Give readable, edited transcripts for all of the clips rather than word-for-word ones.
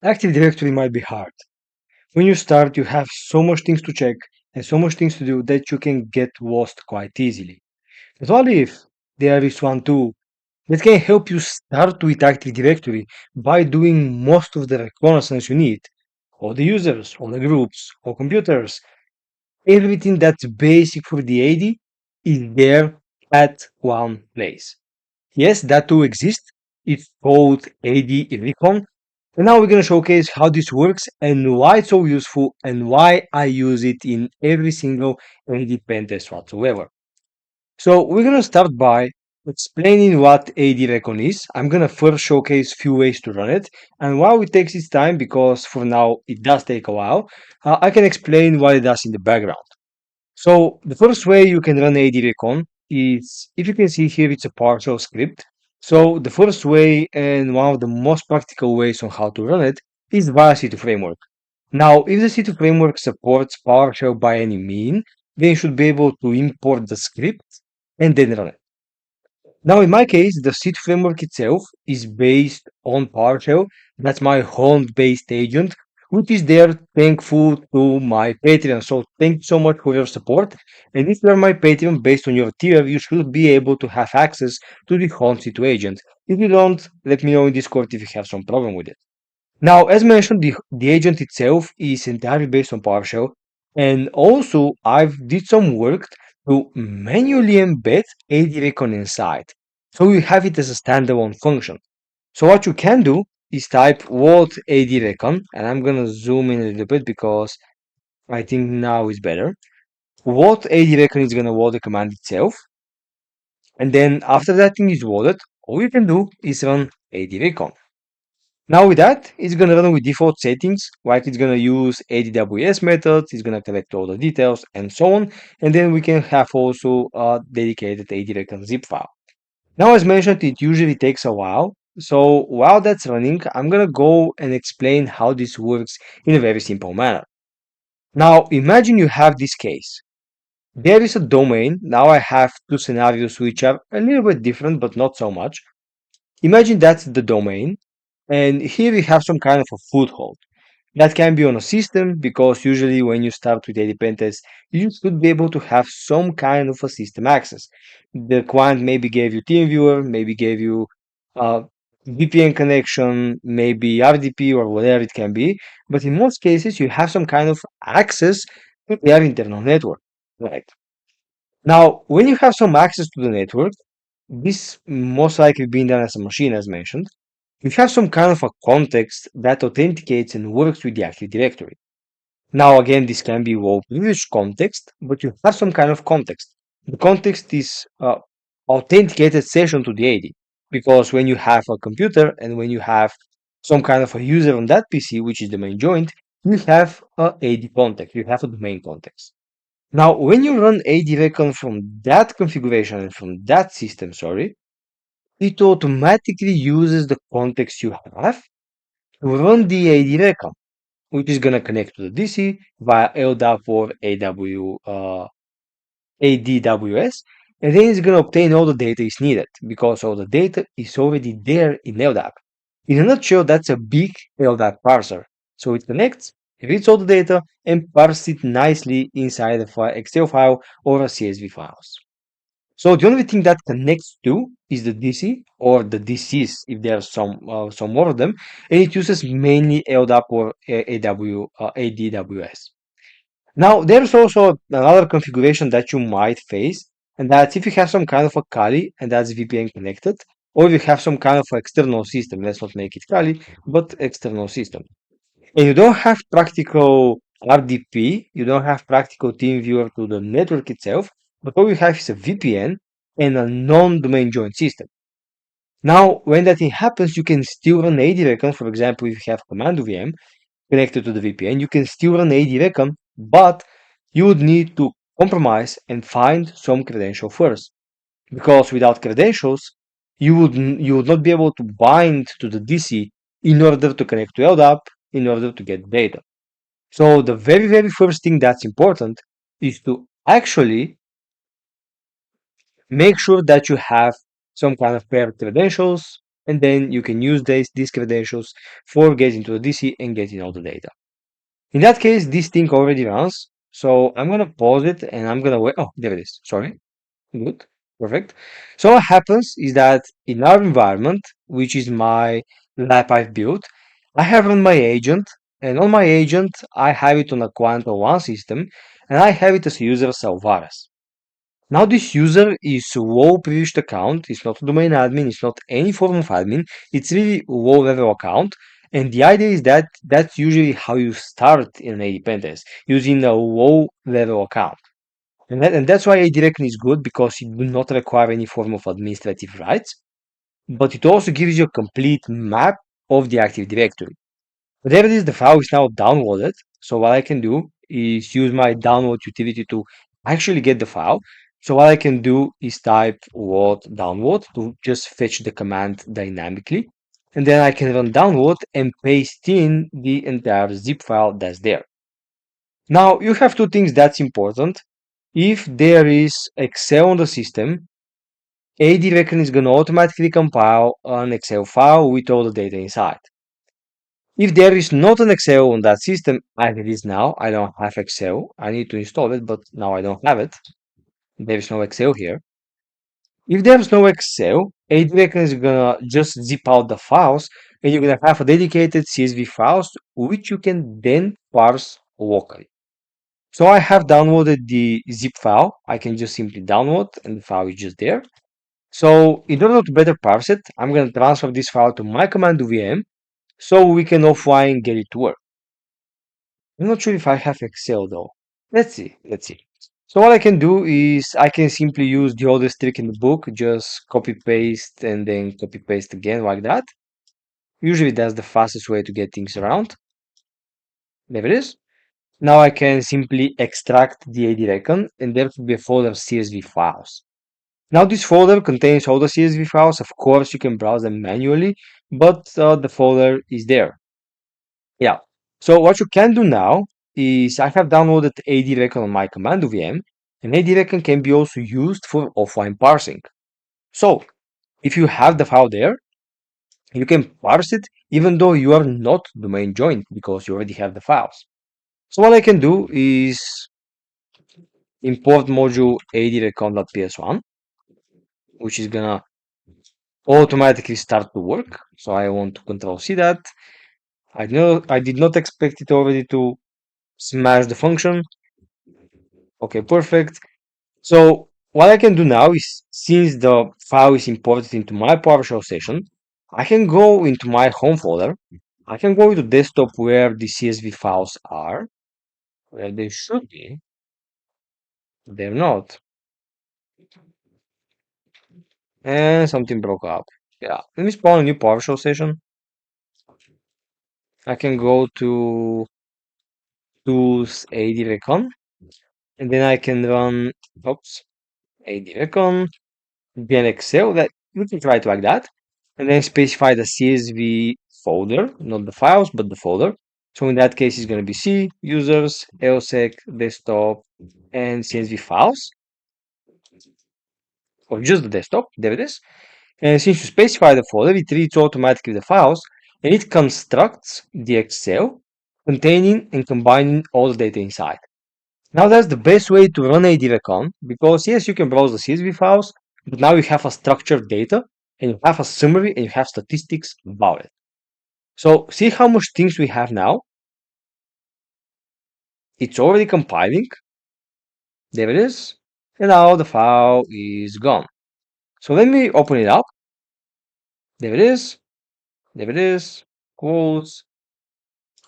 Active Directory might be hard. When you start, you have so much things to check and so much things to do that you can get lost quite easily. But what if there is one tool that can help you start with Active Directory by doing most of the reconnaissance you need? All the users, all the groups, all computers, everything that's basic for the AD is there at one place. Yes, that tool exists. It's called ADRecon. And now we're going to showcase how this works and why it's so useful and why I use it in every single AD pen test whatsoever. So we're going to start by explaining what ADRecon is. I'm going to first showcase few ways to run it. And while it takes its time, because for now it does take a while, I can explain what it does in the background. So the first way you can run ADRecon is, if you can see here, it's a PowerShell script. So the first way and one of the most practical ways on how to run it is via C2 framework. Now, if the C2 framework supports PowerShell by any mean, then you should be able to import the script and then run it. Now, in my case, the C2 framework itself is based on PowerShell. That's my home-based agent, which is there thankful to my Patreon. So thank you so much for your support. And if you are my Patreon based on your tier, you should be able to have access to the home C2 agent. If you don't, let me know in Discord if you have some problem with it. Now, as mentioned, the agent itself is entirely based on PowerShell, and also I've did some work to manually embed ADRecon inside, so you have it as a standalone function. So what you can do is type what ADRecon, and I'm gonna zoom in a little bit because I think now is better. What ADRecon is gonna load the command itself, and then after that thing is loaded, all you can do is run ADRecon. Now with that, it's gonna run with default settings, like it's gonna use ADWS methods, it's gonna collect all the details and so on, and then we can have also a dedicated ADRecon zip file. Now as mentioned, it usually takes a while, so while that's running, I'm gonna go and explain how this works in a very simple manner. Now imagine you have this case. There is a domain, now I have two scenarios which are a little bit different but not so much. Imagine that's the domain, and here we have some kind of a foothold. That can be on a system because usually when you start with a pen test, you should be able to have some kind of a system access. The client maybe gave you TeamViewer, maybe gave you a VPN connection, maybe RDP or whatever it can be. But in most cases, you have some kind of access to their internal network. Right. Now, when you have some access to the network, this most likely being done as a machine, as mentioned, you have some kind of a context that authenticates and works with the Active Directory. Now, again, this can be low privilege context, but you have some kind of context. The context is authenticated session to the AD, because when you have a computer and when you have some kind of a user on that PC, which is the main joint, you have a AD context, you have a domain context. Now, when you run ADRecon from that configuration and from that system, sorry, it automatically uses the context you have to run the ADRecon, which is going to connect to the DC via LDAP or ADWS, and then it's going to obtain all the data is needed because all the data is already there in LDAP. In a nutshell, that's a big LDAP parser. So it connects, reads all the data, and parses it nicely inside a Excel file or a CSV files. So the only thing that connects to is the DC or the DCs, if there are some more of them, and it uses mainly LDAP or ADWS. Now, there's also another configuration that you might face, and that's if you have some kind of a Kali and that's VPN connected, or if you have some kind of external system. Let's not make it Kali, but external system. And you don't have practical RDP, you don't have practical team viewer to the network itself, but all you have is a VPN and a non-domain joint system. Now, when that thing happens, you can still run ADRecon. For example, if you have command VM connected to the VPN, you can still run ADRecon, but you would need to compromise and find some credential first. Because without credentials, you would not be able to bind to the DC in order to connect to LDAP, in order to get data. So the very, very first thing that's important is to actually make sure that you have some kind of paired credentials and then you can use these credentials for getting to the DC and getting all the data. In that case, this thing already runs, so I'm gonna pause it and I'm gonna wait. Oh, there it is. Sorry. Good. Perfect. So what happens is that in our environment, which is my lab I've built, I have run my agent, and on my agent, I have it on a Quantum 1 system, and I have it as user Salvares. Now this user is a low privileged account, it's not a domain admin, it's not any form of admin, it's really low level account. And the idea is that that's usually how you start in an AD pen test, using a low level account. And that's why ADRecon is good, because it do not require any form of administrative rights, but it also gives you a complete map of the Active Directory. Whatever it is, the file is now downloaded. So what I can do is use my download utility to actually get the file. So what I can do is type what download to just fetch the command dynamically. And then I can run download and paste in the entire zip file that's there. Now you have two things that's important. If there is Excel on the system, ADRecon is going to automatically compile an Excel file with all the data inside. If there is not an Excel on that system, as it is now, I don't have Excel. I need to install it, but now I don't have it. There is no Excel here. If there's no Excel, ADRecon is gonna just zip out the files, and you're gonna have a dedicated CSV files, which you can then parse locally. So I have downloaded the zip file. I can just simply download, and the file is just there. So in order to better parse it, I'm gonna transfer this file to my command VM, so we can offline get it to work. I'm not sure if I have Excel though. Let's see. So what I can do is I can simply use the oldest trick in the book, just copy paste and then copy paste again like that. Usually that's the fastest way to get things around. There it is. Now I can simply extract the ADRecon, and there should be a folder CSV files. Now this folder contains all the CSV files. Of course you can browse them manually, but the folder is there. Yeah. So what you can do now is I have downloaded ADRecon on my command VM, and ADRecon can be also used for offline parsing. So if you have the file there, you can parse it even though you are not domain joined, because you already have the files. So what I can do is import module adrecon.ps1, which is gonna automatically start to work. So I want to control C that. I know I did not expect it already to smash the function. Okay, perfect. So what I can do now is, since the file is imported into my PowerShell session, I can go into my home folder. I can go to desktop where the CSV files are, where they should be. They're not. And something broke up. Yeah, let me spawn a new PowerShell session. I can go to tools ADRecon, and then I can run, oops, ADRecon, then Excel, that we can try it like that, and then specify the CSV folder, not the files, but the folder. So in that case, it's going to be C, users, Lsecqt, desktop, and CSV files, or just the desktop, there it is. And since you specify the folder, it reads automatically the files, and it constructs the Excel containing and combining all the data inside. Now that's the best way to run ADRecon, because yes, you can browse the CSV files, but now you have a structured data, and you have a summary, and you have statistics about it. So see how much things we have now. It's already compiling. There it is. And now the file is gone. So let me open it up. There it is. There it is. Close.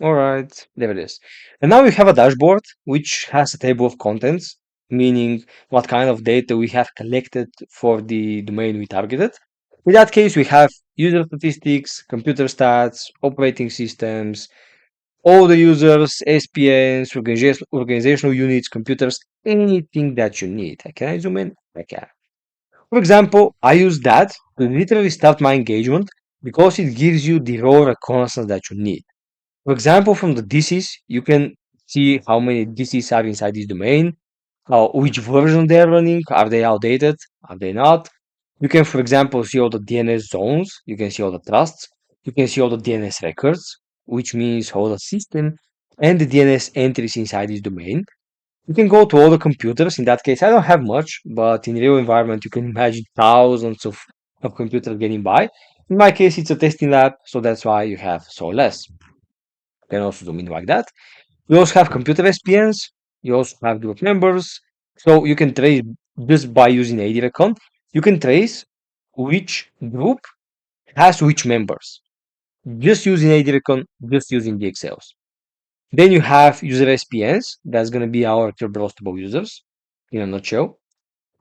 All right, there it is. And now we have a dashboard which has a table of contents, meaning what kind of data we have collected for the domain we targeted. In that case, we have user statistics, computer stats, operating systems, all the users, SPNs, organizational units, computers, anything that you need. Can I zoom in? I can. For example, I use that to literally start my engagement because it gives you the raw reconnaissance that you need. For example, from the DCs, you can see how many DCs are inside this domain, which version they're running, are they outdated, are they not? You can, for example, see all the DNS zones. You can see all the trusts. You can see all the DNS records, which means all the system and the DNS entries inside this domain. You can go to all the computers. In that case, I don't have much, but in real environment, you can imagine thousands of computers getting by. In my case, it's a testing lab, so that's why you have so less. You can also zoom in like that. You also have computer SPNs. You also have group members. So you can trace just by using ADRecon. You can trace which group has which members. Just using ADRecon, just using the Excels. Then you have user SPNs. That's going to be our Kerberoastable users in a nutshell.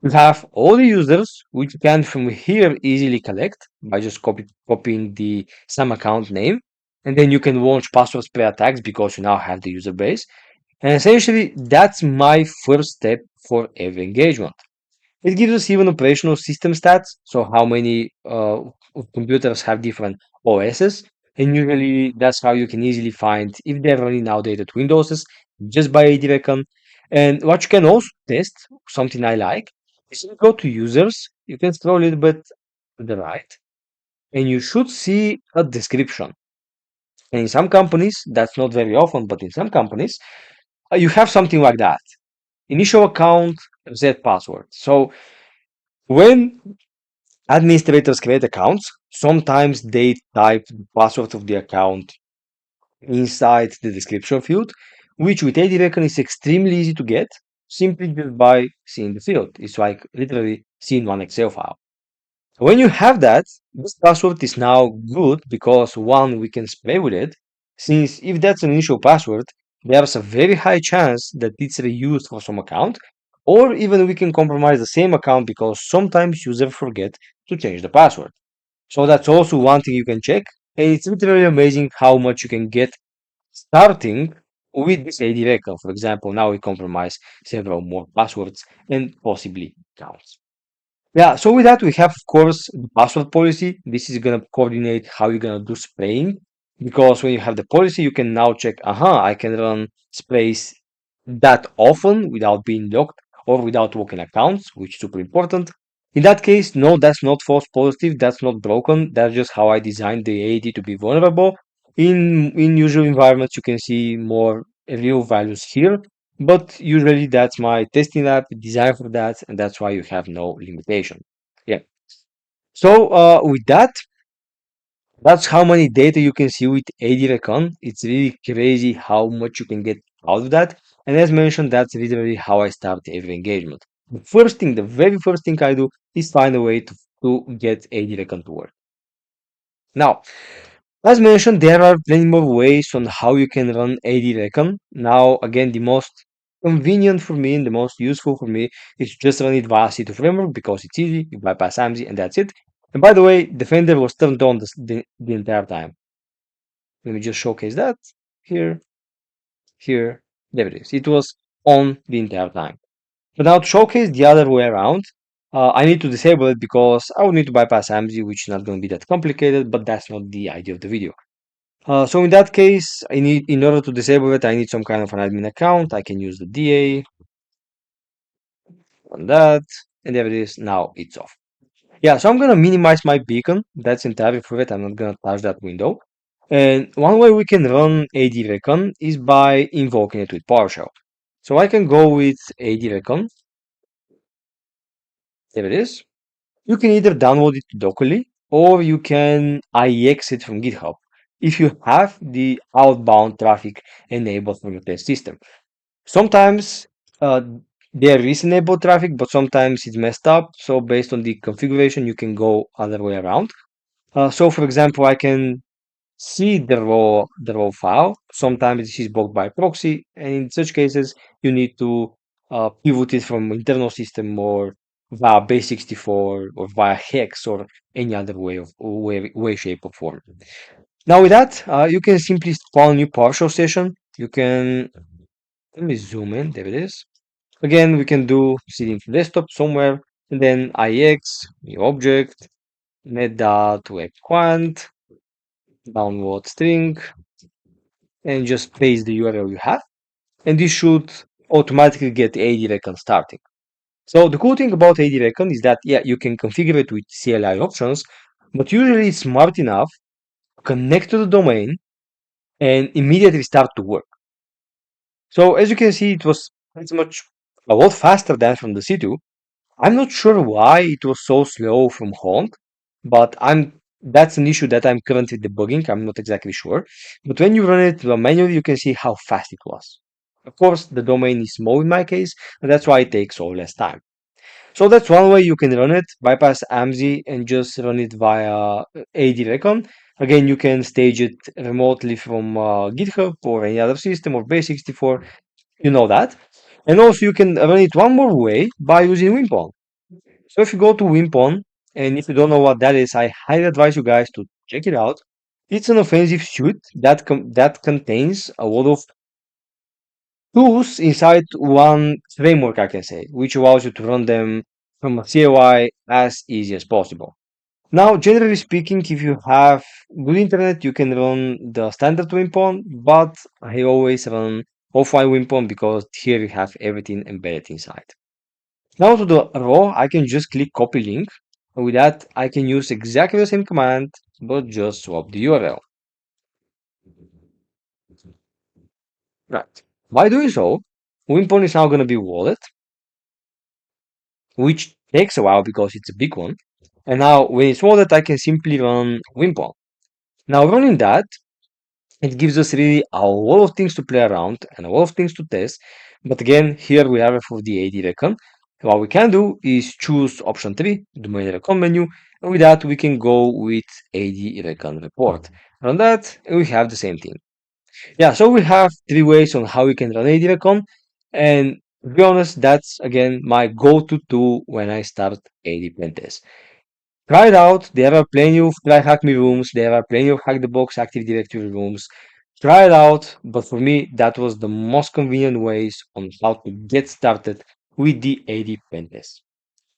You have all the users, which you can from here easily collect by just copying the some account name. And then you can launch password spray attacks because you now have the user base. And essentially, that's my first step for every engagement. It gives us even operational system stats, so how many computers have different OSs, and usually that's how you can easily find if they're running outdated Windowses just by ADRecon. And what you can also test, something I like, is you go to users, you can scroll a little bit to the right, and you should see a description. And in some companies, that's not very often, but in some companies, you have something like that. Initial account, reset password. So when administrators create accounts, sometimes they type the password of the account inside the description field, which with ADRecon is extremely easy to get simply just by seeing the field. It's like literally seeing one Excel file. When you have that, this password is now good because one, we can play with it, since if that's an initial password, there's a very high chance that it's reused for some account, or even we can compromise the same account because sometimes users forget to change the password. So that's also one thing you can check, and it's literally amazing how much you can get starting with this AD record. For example, now we compromise several more passwords and possibly accounts. Yeah, so with that, we have, of course, the password policy. This is going to coordinate how you're going to do spraying. Because when you have the policy, you can now check, I can run sprays that often without being locked or without locking accounts, which is super important. In that case, no, that's not false positive. That's not broken. That's just how I designed the AD to be vulnerable. In usual environments, you can see more real values here. But usually that's my testing lab designed for that, and that's why you have no limitation. Yeah. So with that, that's how many data you can see with ADRecon. It's really crazy how much you can get out of that. And as mentioned, that's literally how I start every engagement. The very first thing I do is find a way to get ADRecon to work. Now, as mentioned, there are plenty more ways on how you can run ADRecon. Now, again, the most convenient for me and the most useful for me is to just run it via C2 framework because it's easy. You bypass AMSI and that's it. And by the way, Defender was turned on the entire time. Let me just showcase that here, here, there it is. It was on the entire time. But now to showcase the other way around, I need to disable it because I would need to bypass AMSI, which is not going to be that complicated, but that's not the idea of the video. So in that case, in order to disable it, I need some kind of an admin account. I can use the DA on that, and there it is. Now it's off. Yeah, so I'm gonna minimize my beacon. That's entirely for it. I'm not gonna touch that window. And one way we can run ADRecon is by invoking it with PowerShell. So I can go with ADRecon. There it is. You can either download it locally or you can IX it from GitHub if you have the outbound traffic enabled from your test system. Sometimes uh, there is enabled traffic, but sometimes it's messed up. So based on the configuration, you can go other way around. So for example, I can see the raw file. Sometimes this is blocked by proxy, and in such cases, you need to pivot it from internal system or via base64 or via hex or any other way, shape, or form. Now with that, you can simply spawn a new PowerShell session. You can let me zoom in. There it is. Again, we can do cd into desktop somewhere, and then ix new object net.webquant download string and just paste the URL you have. And this should automatically get ADRecon starting. So the cool thing about ADRecon is that, yeah, you can configure it with CLI options, but usually it's smart enough to connect to the domain and immediately start to work. So as you can see, it was pretty much a lot faster than from the C2. I'm not sure why it was so slow from home, but that's an issue that I'm currently debugging. I'm not exactly sure. But when you run it manually, you can see how fast it was. Of course, the domain is small in my case, and that's why it takes so less time. So that's one way you can run it, bypass AMSI and just run it via ADRecon. Again, you can stage it remotely from GitHub or any other system or base64, you know that. And also you can run it one more way by using Wimpon. So if you go to Wimpon, and if you don't know what that is, I highly advise you guys to check it out. It's an offensive suite that contains a lot of tools inside one framework, I can say, which allows you to run them from a CLI as easy as possible. Now, generally speaking, if you have good internet, you can run the standard Wimpon, but I always run offline Wimpon because here you have everything embedded inside. Now to the raw, I can just click copy link. And with that, I can use exactly the same command, but just swap the URL. Right. By doing so, Wimpon is now going to be wallet, which takes a while because it's a big one. And now when it's wallet, I can simply run Wimpon. Now running that, it gives us really a lot of things to play around and a lot of things to test. But again, here we have it for the ADRecon. What we can do is choose option 3, domain recon menu, and with that we can go with ADRecon report. Run that, and we have the same thing. Yeah, so we have 3 ways on how we can run ADRecon, and to be honest, that's again my go-to tool when I start AD pentest. Try it out. There are plenty of try hack me rooms. There are plenty of hack the box Active Directory rooms. Try it out. But for me, that was the most convenient ways on how to get started with the AD pentest.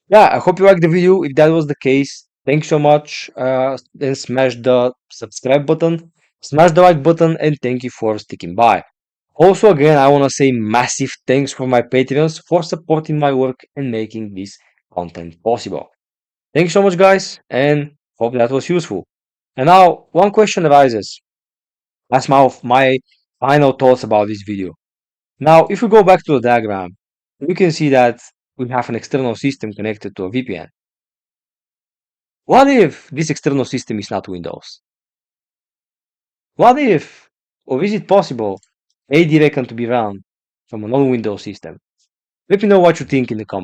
Yeah, I hope you liked the video. If that was the case, thanks so much. Then smash the subscribe button, smash the like button, and thank you for sticking by. Also, again, I want to say massive thanks for my Patreons for supporting my work and making this content possible. Thanks so much, guys, and hope that was useful. And now, one question arises. That's my final thoughts about this video. Now, if we go back to the diagram, we can see that we have an external system connected to a VPN. What if this external system is not Windows? What if, or is it possible, ADRecon to be run from a non-Windows system? Let me know what you think in the comments.